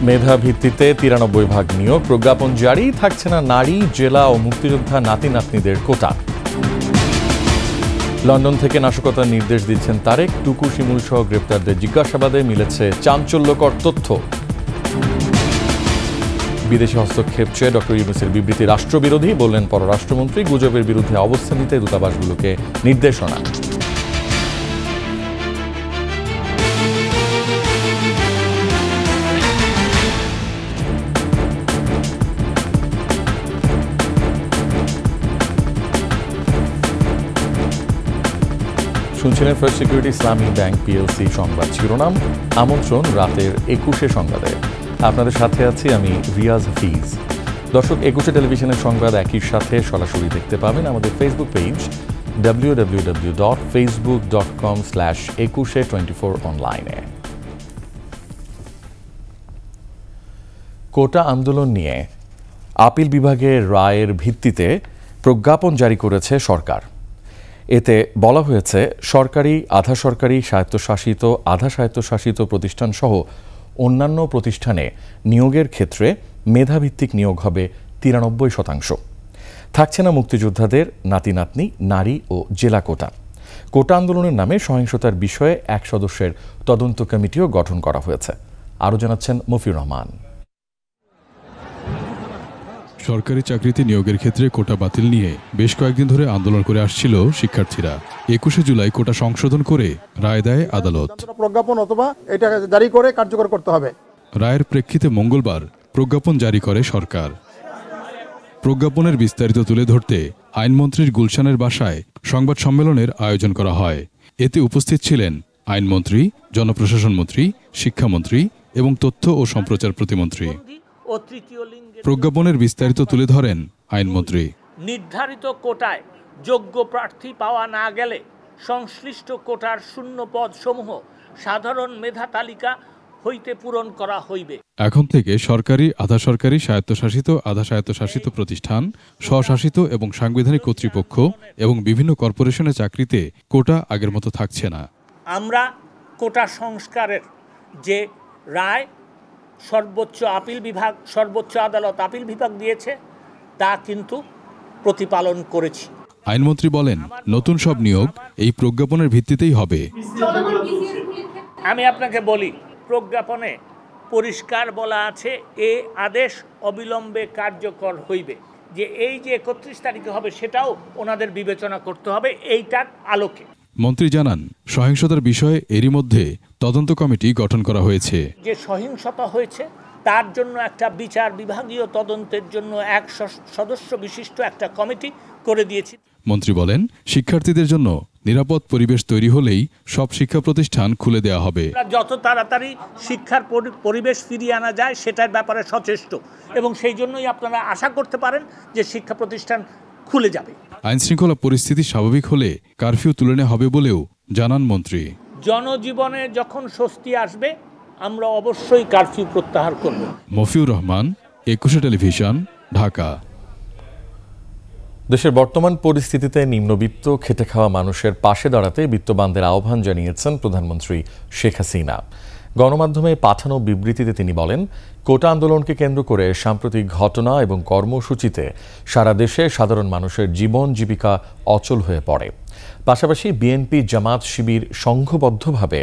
মেধা ভিত্তিতে 93 ভাগ নিয়োগ, প্রজ্ঞাপন জারি, থাকছে না নারী, জেলা ও মুক্তিযোদ্ধা নাতি নাতনিদের কোটা। লন্ডন থেকে নাশকতার নির্দেশ দিচ্ছেন তারেক, টুকু শিমুল সহ গ্রেপ্তারদের জিজ্ঞাসাবাদে মিলেছে চাঞ্চল্যকর তথ্য। বিদেশি হস্তক্ষেপ চেয়ে ডক্টর ইউনূসের বিবৃতি রাষ্ট্রবিরোধী, বললেন পররাষ্ট্রমন্ত্রী। গুজবের বিরুদ্ধে অবস্থান নিতে দূতাবাসগুলোকে নির্দেশনা। শুনছিলেন ফার্স্ট সিকিউরিটি ইসলামী ব্যাংক পিএলসি সংবাদ শিরোনাম। আমন্ত্রণ রাতের 21 সংবাদে। আপনাদের সাথে আছি আমি রিয়াজ হাফিজ। দর্শক, 21 টেলিভিশনের সংবাদ একই সাথে সরাসরি দেখতে পাবেন আমাদের ফেসবুক পেজ www.facebook.com/2124 অনলাইনে। কোটা আন্দোলন নিয়ে আপিল বিভাগের রায়ের ভিত্তিতে প্রজ্ঞাপন জারি করেছে সরকার। এতে বলা হয়েছে, সরকারি, আধা সরকারি, স্বায়ত্তশাসিত, আধা স্বায়ত্তশাসিত প্রতিষ্ঠানসহ অন্যান্য প্রতিষ্ঠানে নিয়োগের ক্ষেত্রে মেধাভিত্তিক নিয়োগ হবে 93%। থাকছে না মুক্তিযোদ্ধাদের নাতি নাতনি, নারী ও জেলা কোটা। কোটা আন্দোলনের নামে সহিংসতার বিষয়ে 1 সদস্যের তদন্ত কমিটিও গঠন করা হয়েছে। আরও জানাচ্ছেন মফিউর রহমান। সরকারি চাকরিতে নিয়োগের ক্ষেত্রে কোটা বাতিল নিয়ে বেশ কয়েকদিন ধরে আন্দোলন করে আসছিল শিক্ষার্থীরা। 21 জুলাই কোটা সংশোধন করে রায় দেয় আদালত। প্রজ্ঞাপন অথবা এটা জারি করে কার্যকর করতে হবে। রায়ের প্রেক্ষিতে মঙ্গলবার প্রজ্ঞাপন জারি করে সরকার। প্রজ্ঞাপনের বিস্তারিত তুলে ধরতে আইনমন্ত্রীর গুলশানের বাসায় সংবাদ সম্মেলনের আয়োজন করা হয়। এতে উপস্থিত ছিলেন আইনমন্ত্রী, জনপ্রশাসন মন্ত্রী, শিক্ষামন্ত্রী এবং তথ্য ও সম্প্রচার প্রতিমন্ত্রী। প্রজ্ঞাপনের বিস্তারিত তুলে ধরেন আইনমন্ত্রী। নির্ধারিত কোটায় যোগ্য প্রার্থী পাওয়া না গেলে সংশ্লিষ্ট কোটার শূন্য পদ সমূহ সাধারণ মেধা তালিকা হইতে পূরণ করা হইবে। এখন থেকে সরকারি, আধা সরকারি, স্বায়ত্তশাসিত, আধা স্বায়ত্তশাসিত প্রতিষ্ঠান, স্বশাসিত এবং সাংবিধানিক কর্তৃপক্ষ এবং বিভিন্ন কর্পোরেশনের চাকরিতে কোটা আগের মতো থাকছে না। আমরা কোটা সংস্কারের যে রায় সর্বোচ্চ আদালত আপিল বিভাগ দিয়েছে তা কিন্তু প্রতিপালন করেছি। আইনমন্ত্রী বলেন, নতুন সব নিয়োগ এই প্রজ্ঞাপনের ভিত্তিতেই হবে। আমি আপনাকে বলি, প্রজ্ঞাপনে পরিষ্কার বলা আছে, এ আদেশ অবিলম্বে কার্যকর হইবে। যে এই যে 31 তারিখে হবে সেটাও ওনাদের বিবেচনা করতে হবে এইটার আলোকে। মন্ত্রী জানান, সহিংসতার বিষয়ে এরই মধ্যে তদন্ত কমিটি গঠন করা হয়েছে। যে সহিংসতা হয়েছে তার জন্য একটা বিচার বিভাগীয় তদন্তের জন্য 1 সদস্য বিশিষ্ট একটা কমিটি করে দিয়েছি। মন্ত্রী বলেন, শিক্ষার্থীদের জন্য নিরাপদ পরিবেশ তৈরি হলেই সব শিক্ষা প্রতিষ্ঠান খুলে দেওয়া হবে। যত তাড়াতাড়ি শিক্ষার পরিবেশ ফিরিয়ে আনা যায় সেটার ব্যাপারে সচেষ্ট, এবং সেই জন্যই আপনারা আশা করতে পারেন যে শিক্ষা প্রতিষ্ঠান খুলে যাবে। আইনশৃঙ্খলা পরিস্থিতি স্বাভাবিক হলে কারফিউ তুলে নেওয়া হবে বলেও জানান মন্ত্রী। জনজীবনে যখন স্বস্তি আসবে আমরা অবশ্যই কারফিউ প্রত্যাহার করব। মফিউর রহমান, 21 টেলিভিশন, ঢাকা। দেশের বর্তমান পরিস্থিতিতে নিম্নবিত্ত, খেটে খাওয়া মানুষের পাশে দাঁড়াতে বিত্তবানদের আহ্বান জানিয়েছেন প্রধানমন্ত্রী শেখ হাসিনা। গণমাধ্যমে পাঠানো বিবৃতিতে তিনি বলেন, কোটা আন্দোলনকে কেন্দ্র করে সাম্প্রতিক ঘটনা এবং কর্মসূচিতে সারা দেশে সাধারণ মানুষের জীবন জীবিকা অচল হয়ে পড়ে। পাশাপাশি বিএনপি, জামাত, শিবির সংঘবদ্ধভাবে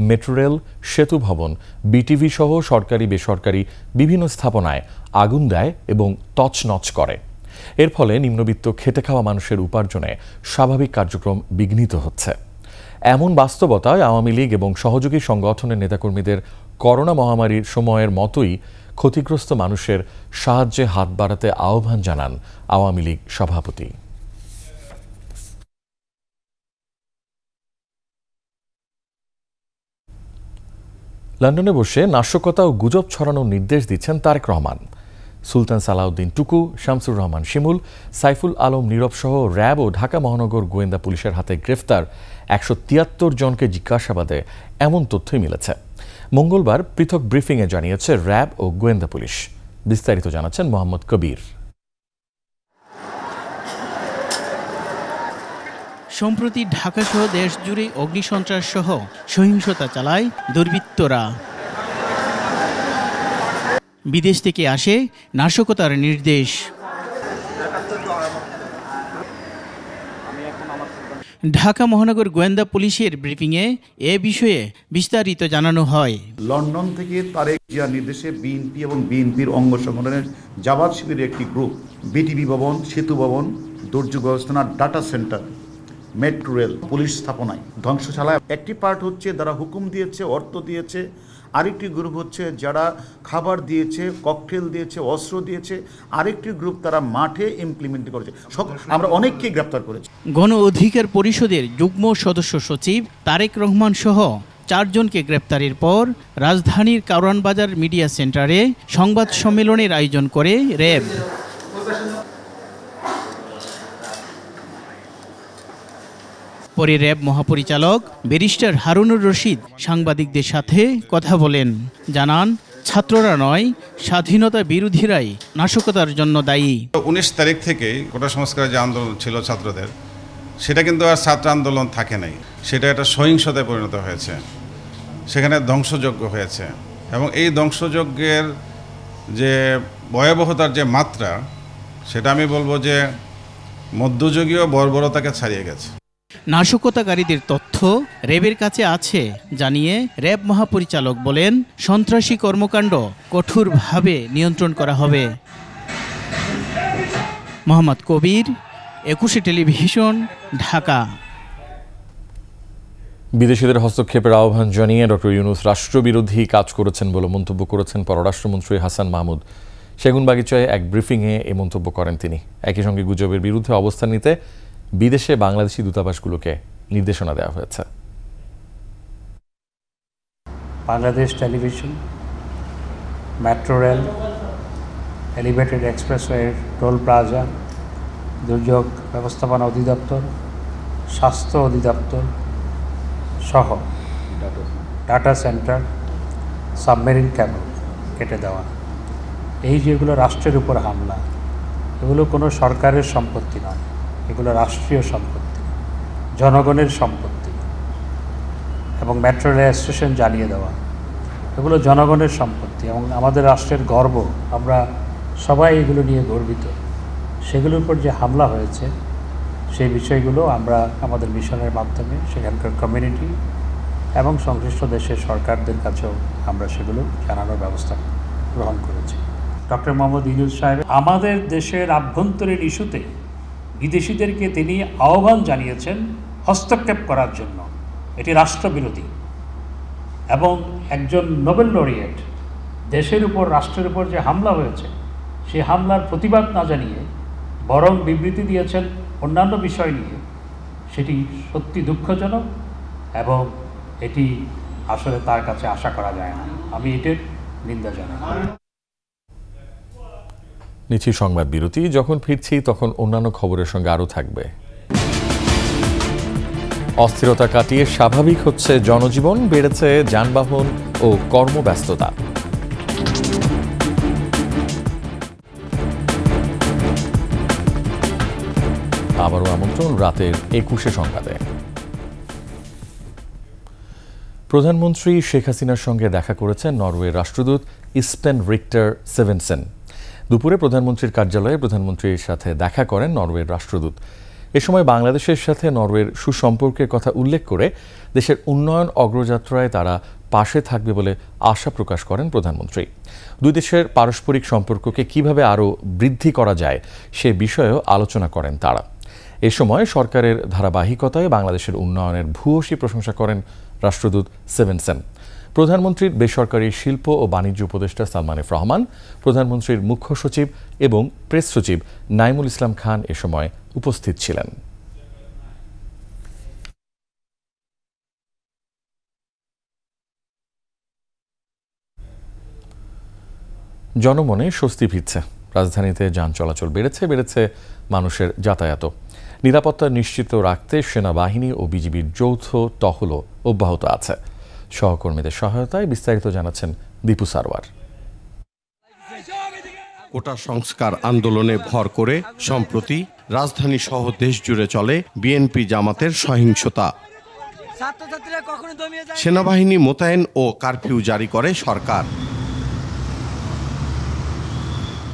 মেট্রো রেল, সেতু ভবন, বিটিভি সহ সরকারি বেসরকারি বিভিন্ন স্থাপনায় আগুন দেয় এবং তছনছ করে। এর ফলে নিম্নবিত্ত, খেটে খাওয়া মানুষের উপার্জনে স্বাভাবিক কার্যক্রম বিঘ্নিত হচ্ছে। এমন বাস্তবতায় আওয়ামী লীগ এবং সহযোগী সংগঠনের নেতাকর্মীদের করোনা মহামারীর সময়ের মতোই ক্ষতিগ্রস্ত মানুষের সাহায্যে হাত বাড়াতে আহ্বান জানান আওয়ামী লীগ সভাপতি। লন্ডনে বসে নাশকতা ও গুজব ছড়ানোর নির্দেশ দিচ্ছেন তারেক রহমান। সুলতান সালাউদ্দিন টুকু, শামসুর রহমান শিমুল, সাইফুল আলম নীরব সহ র্যাব ও ঢাকা মহানগর গোয়েন্দা পুলিশের হাতে গ্রেফতার 173 জনকে জিজ্ঞাসাবাদে এমন তথ্যই মিলেছে। মঙ্গলবার পৃথক ব্রিফিংয়ে জানিয়েছে র্যাব ও গোয়েন্দা পুলিশ। বিস্তারিত জানাচ্ছেন মোহাম্মদ কবির। সম্প্রতি ঢাকাসহ দেশজুড়ে অগ্নিসন্ত্রাস সহ সহিংসতা চালায় দুর্বৃত্তরা। বিদেশ থেকে আসে নাশকতার নির্দেশ। ঢাকা মহানগর গোয়েন্দা পুলিশের ব্রিফিংয়ে এ বিষয়ে বিস্তারিত জানানো হয়। লন্ডন থেকে তারেক জিয়ার নির্দেশে বিএনপি এবং বিএনপির অঙ্গ সংগঠনের জামাত শিবিরের একটি গ্রুপ বিটিভি ভবন, সেতু ভবন, দুর্যোগ ব্যবস্থাপনা, data centre, metro rail, police স্থাপনায় ধ্বংস চালায়। একটি পার্ট হচ্ছে যারা হুকুম দিয়েছে, অর্থ দিয়েছে, আরেকটি গ্রুপ হচ্ছে যারা খাবার দিয়েছে, ককটেল দিয়েছে, অস্ত্র দিয়েছে, আরেকটি গ্রুপ তারা মাঠে ইমপ্লিমেন্ট করেছে। আমরা অনেককেই গ্রেপ্তার করেছি। গণ অধিকার পরিষদের যুগ্ম সদস্য সচিব তারেক রহমান সহ 4 জনকে গ্রেপ্তারের পর রাজধানীর কারওয়ান বাজার মিডিয়া সেন্টারে সংবাদ সম্মেলনের আয়োজন করে র্যাব। পরে র্যাব মহাপরিচালক ব্যারিস্টার হারুনুর রশিদ সাংবাদিকদের সাথে কথা বলেন, জানান ছাত্ররা নয়, স্বাধীনতা বিরোধীরাই নাশকতার জন্য দায়ী। 19 তারিখ থেকেই কোটা সংস্কারের যে আন্দোলন ছিল ছাত্রদের, সেটা কিন্তু আর ছাত্র আন্দোলন থাকে নাই, সেটা একটা সহিংসতায় পরিণত হয়েছে, সেখানে ধ্বংসযজ্ঞ হয়েছে এবং এই ধ্বংসযজ্ঞের যে ভয়াবহতার যে মাত্রা, সেটা আমি বলবো যে মধ্যযুগীয় বর্বরতাকে ছাড়িয়ে গেছে। নাশকতাকারীদের তথ্য র্যাবের কাছে আছে জানিয়ে র্যাব মহাপরিচালক বলেন, সন্ত্রাসী কর্মকাণ্ড কঠোরভাবে নিয়ন্ত্রণ করা হবে। মোহাম্মদ কবির, 21 টেলিভিশন, ঢাকা। বিদেশিদের হস্তক্ষেপের আহ্বান জানিয়ে ডক্টর ইউনূস রাষ্ট্রবিরোধী কাজ করেছেন বলে মন্তব্য করেছেন পররাষ্ট্রমন্ত্রী হাসান মাহমুদ। সেগুনবাগিচায় এক ব্রিফিংয়ে এ মন্তব্য করেন তিনি। একই সঙ্গে গুজবের বিরুদ্ধে অবস্থান নিতে বিদেশে বাংলাদেশি দূতাবাসগুলোকে নির্দেশনা দেওয়া হয়েছে। Bangladesh television, metro rail, elevated expressway, toll plaza, দুর্যোগ ব্যবস্থাপনা অধিদপ্তর, স্বাস্থ্য অধিদপ্তর সহ ডাটা সেন্টার, সাবমেরিন ক্যাবল কেটে দেওয়া, এই যেগুলো রাষ্ট্রের উপর হামলা, এগুলো কোনো সরকারের সম্পত্তি নয়, এগুলো রাষ্ট্রীয় সম্পত্তি, জনগণের সম্পত্তি। এবং মেট্রো রেল স্টেশন জ্বালিয়ে দেওয়া, এগুলো জনগণের সম্পত্তি এবং আমাদের রাষ্ট্রের গর্ব, আমরা সবাই এগুলো নিয়ে গর্বিত। সেগুলোর উপর যে হামলা হয়েছে সেই বিষয়গুলো আমরা আমাদের মিশনের মাধ্যমে সেখানকার কমিউনিটি এবং সংশ্লিষ্ট দেশের সরকারদের কাছেও আমরা সেগুলো জানানোর ব্যবস্থা গ্রহণ করেছি। ডক্টর মোহাম্মদ ইউনূস সাহেব আমাদের দেশের আভ্যন্তরীণ ইস্যুতে বিদেশিদেরকে তিনি আহ্বান জানিয়েছেন হস্তক্ষেপ করার জন্য। এটি রাষ্ট্রবিরোধী এবং একজন নোবেল লরিয়েট দেশের উপর, রাষ্ট্রের উপর যে হামলা হয়েছে সেই হামলার প্রতিবাদ না জানিয়ে বরং বিবৃতি দিয়েছেন অন্যান্য বিষয় নিয়ে, সেটি সত্যি দুঃখজনক এবং এটি আসলে তার কাছে আশা করা যায় না। আমি এটির নিন্দা জানাই। নিচ্ছি সংবাদ বিরতি। যখন ফিরছি তখন অন্যান্য খবরের সঙ্গে আরও থাকবে। অস্থিরতা কাটিয়ে স্বাভাবিক হচ্ছে জনজীবন, বেড়েছে যানবাহন ও কর্মব্যস্ততা। আবারও আমন্ত্রণ রাতের 21 সংবাদে। প্রধানমন্ত্রী শেখ হাসিনার সঙ্গে দেখা করেছেন নরওয়ের রাষ্ট্রদূত ইস্পেন রিক্টার সেভেনসেন। দুপুরে প্রধানমন্ত্রীর কার্যালয়ে প্রধানমন্ত্রীর সাথে দেখা করেন নরওয়ের রাষ্ট্রদূত। এ সময় বাংলাদেশের সাথে নরওয়ের সুসম্পর্কের কথা উল্লেখ করে দেশের উন্নয়ন অগ্রযাত্রায় তারা পাশে থাকবে বলে আশা প্রকাশ করেন প্রধানমন্ত্রী। দুই দেশের পারস্পরিক সম্পর্ককে কিভাবে আরও বৃদ্ধি করা যায় সে বিষয়েও আলোচনা করেন তারা। এ সময় সরকারের ধারাবাহিকতায় বাংলাদেশের উন্নয়নের ভূয়সী প্রশংসা করেন রাষ্ট্রদূত সেভেনসেন। প্রধানমন্ত্রীর বেসরকারি শিল্প ও বাণিজ্য উপদেষ্টা সালমান এফ রহমান, প্রধানমন্ত্রীর মুখ্য সচিব এবং প্রেস সচিব নাইমুল ইসলাম খান এ সময় উপস্থিত ছিলেন। জনমনে স্বস্তি ফিরছে। রাজধানীতে যান চলাচল বেড়েছে মানুষের যাতায়াত। নিরাপত্তা নিশ্চিত রাখতে সেনাবাহিনী ও বিজিবির যৌথ টহলও অব্যাহত আছে। সহকর্মীদের সহায়তায় বিস্তারিত জানাচ্ছেন দীপু সারওয়ার। কোটা সংস্কার আন্দোলনে ভর করে সম্প্রতি রাজধানী সহ দেশ জুড়ে চলে বিএনপি জামাতের সহিংসতা। সেনাবাহিনী মোতায়েন ও কারফিউ জারি করে সরকার।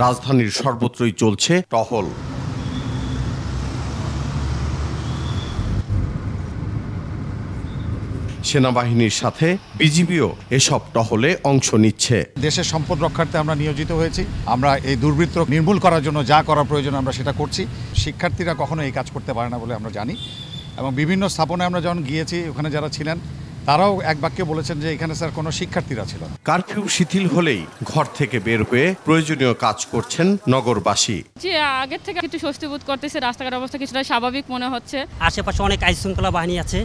রাজধানীর সর্বত্রই চলছে টহল। সেনাবাহিনীর সাথে বিজিবিও এসব টহলে অংশ নিচ্ছে। দেশের সম্পদ রক্ষার্থে আমরা নিয়োজিত হয়েছি। আমরা এই দুর্বৃত্ত নির্মূল করার জন্য যা করা প্রয়োজন আমরা সেটা করছি। শিক্ষার্থীরা কখনো এই কাজ করতে পারে না বলে আমরা জানি, এবং বিভিন্ন স্থাপনায় আমরা যখন গিয়েছি ওখানে যারা ছিলেন তারাও এক বাক্যে বলেছেন যে এখানে স্যার কোনো শিক্ষার্থীরা ছিল না। কারফিউ শিথিল হলেই ঘর থেকে বের হয়ে প্রয়োজনীয় কাজ করছেন নগরবাসী। যে আগের থেকে একটু স্বস্তি বোধ করতেছে, রাস্তাঘাট অবস্থা কিছুটা স্বাভাবিক মনে হচ্ছে। আশেপাশে অনেক আইন শৃঙ্খলা বাহিনী আছে,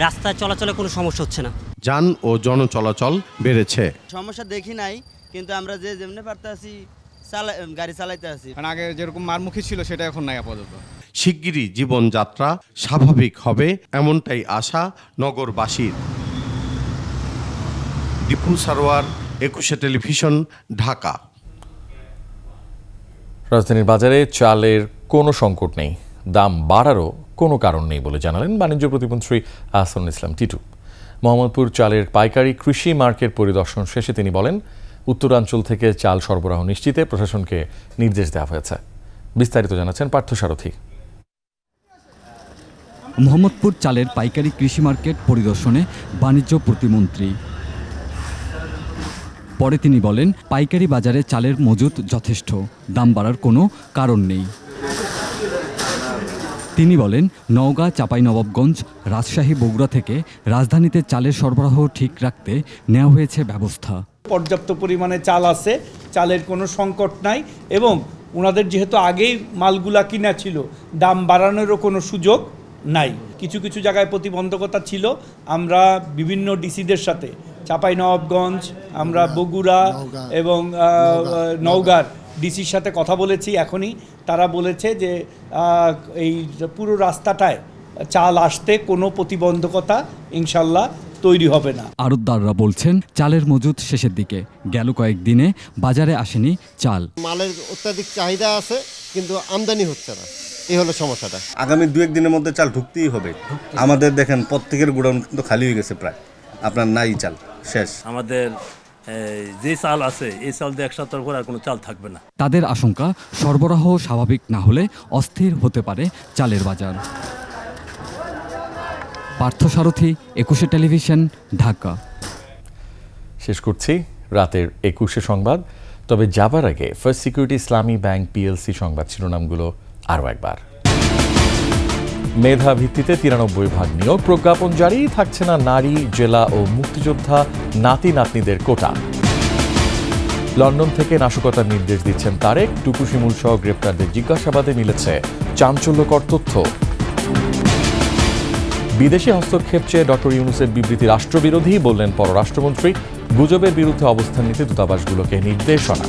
রাস্তায় চলাচলে কোনো সমস্যা হচ্ছে না। যান ও জনচলাচল বেড়েছে। সমস্যা দেখি নাই, কিন্তু আমরা যে যেমনি পারতে আছি গাড়ি চালাইতে আছি। আগে যেরকম মারমুখী ছিল সেটা এখন নাই আপাতত। শিগগিরই জীবনযাত্রা স্বাভাবিক হবে এমনটাই আশা নগরবাসীর। দীপু সারোয়ার, একুশে টেলিভিশন, ঢাকা। রাজধানীর বাজারে চালের কোনো সংকট নেই, দাম বাড়ারও কোনো কারণ নেই বলে জানালেন বাণিজ্য প্রতিমন্ত্রী আহসানুল ইসলাম টিটু। মোহাম্মদপুর চালের পাইকারি কৃষি মার্কেট পরিদর্শন শেষে তিনি বলেন, উত্তরাঞ্চল থেকে চাল সরবরাহ নিশ্চিতে প্রশাসনকে নির্দেশ দেওয়া হয়েছে। বিস্তারিত জানাচ্ছেন পার্থসারথী। মোহাম্মদপুর চালের পাইকারি কৃষি মার্কেট পরিদর্শনে বাণিজ্য প্রতিমন্ত্রী। পরে তিনি বলেন, পাইকারি বাজারে চালের মজুত যথেষ্ট, দাম বাড়ার কোনো কারণ নেই। তিনি বলেন, নওগাঁ, চাঁপাইনবাবগঞ্জ, রাজশাহী, বগুড়া থেকে রাজধানীতে চালের সরবরাহ ঠিক রাখতে নেওয়া হয়েছে ব্যবস্থা। পর্যাপ্ত পরিমাণে চাল আছে, চালের কোনো সংকট নাই, এবং ওনাদের যেহেতু আগেই মালগুলা কিনা ছিল, দাম বাড়ানোরও কোনো সুযোগ নাই। কিছু কিছু জায়গায় প্রতিবন্ধকতা ছিল। আমরা বিভিন্ন ডিসিদের সাথে চাঁপাইনবাবগঞ্জ, আমরা বগুড়া এবং নওগাঁর ডিসির সাথে কথা বলেছি এখনই। তারা বলেছে যে এই পুরো রাস্তাটায় চাল আসতে কোনো প্রতিবন্ধকতা ইনশাল্লাহ তৈরি হবে না। আড়তদাররা বলছেন, চালের মজুত শেষের দিকে, গেল কয়েকদিনে বাজারে আসেনি চাল। মালের অত্যাধিক চাহিদা আছে, কিন্তু আমদানি হচ্ছে না, এই হলো সমস্যাটা। আগামী 2-1 দিনের মধ্যে চাল ঢুকতেই হবে। আমাদের দেখেন প্রত্যেকের গোডাউন কিন্তু খালি হয়ে গেছে, প্রায় আপনার নাই চাল, শেষ। আমাদের যে চাল আছে এই চাল দিয়ে 1 সপ্তাহ পর আর কোনো চাল থাকবে না। তাদের আশঙ্কা, সরবরাহ স্বাভাবিক না হলে অস্থির হতে পারে চালের বাজার। পার্থসারথী, একুশে টেলিভিশন, ঢাকা। শেষ করছি রাতের 21শে সংবাদ। তবে যাবার আগে ফার্স্ট সিকিউরিটি ইসলামী ব্যাংক পিএলসি সংবাদ শিরোনামগুলো আরও একবার। মেধা ভিত্তিতে 93 ভাগ নিয়োগ, প্রজ্ঞাপন জারি, থাকছে না নারী, জেলা ও মুক্তিযোদ্ধা নাতি নাতনিদের কোটা। লন্ডন থেকে নাশকতার নির্দেশ দিচ্ছেন তারেক, টুকু শিমুল সহ গ্রেপ্তারদের জিজ্ঞাসাবাদে মিলেছে চাঞ্চল্যকর তথ্য। বিদেশি হস্তক্ষেপ চেয়ে ডক্টর ইউনূসের বিবৃতি রাষ্ট্রবিরোধী, বললেন পররাষ্ট্রমন্ত্রী। গুজবের বিরুদ্ধে অবস্থান নিতে দূতাবাসগুলোকে নির্দেশনা।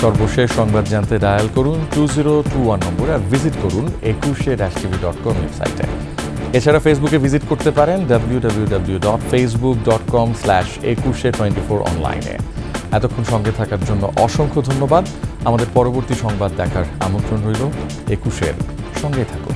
সর্বশেষ সংবাদ জানতে ডায়াল করুন 2021 নম্বরে, আর ভিজিট করুন 21-tv.com ওয়েবসাইটে। এছাড়া ফেসবুকে ভিজিট করতে পারেন www.facebook.com/2124 অনলাইনে। এতক্ষণ সঙ্গে থাকার জন্য অসংখ্য ধন্যবাদ। আমাদের পরবর্তী সংবাদ দেখার আমন্ত্রণ রইল। 21-এর সঙ্গে থাকুন।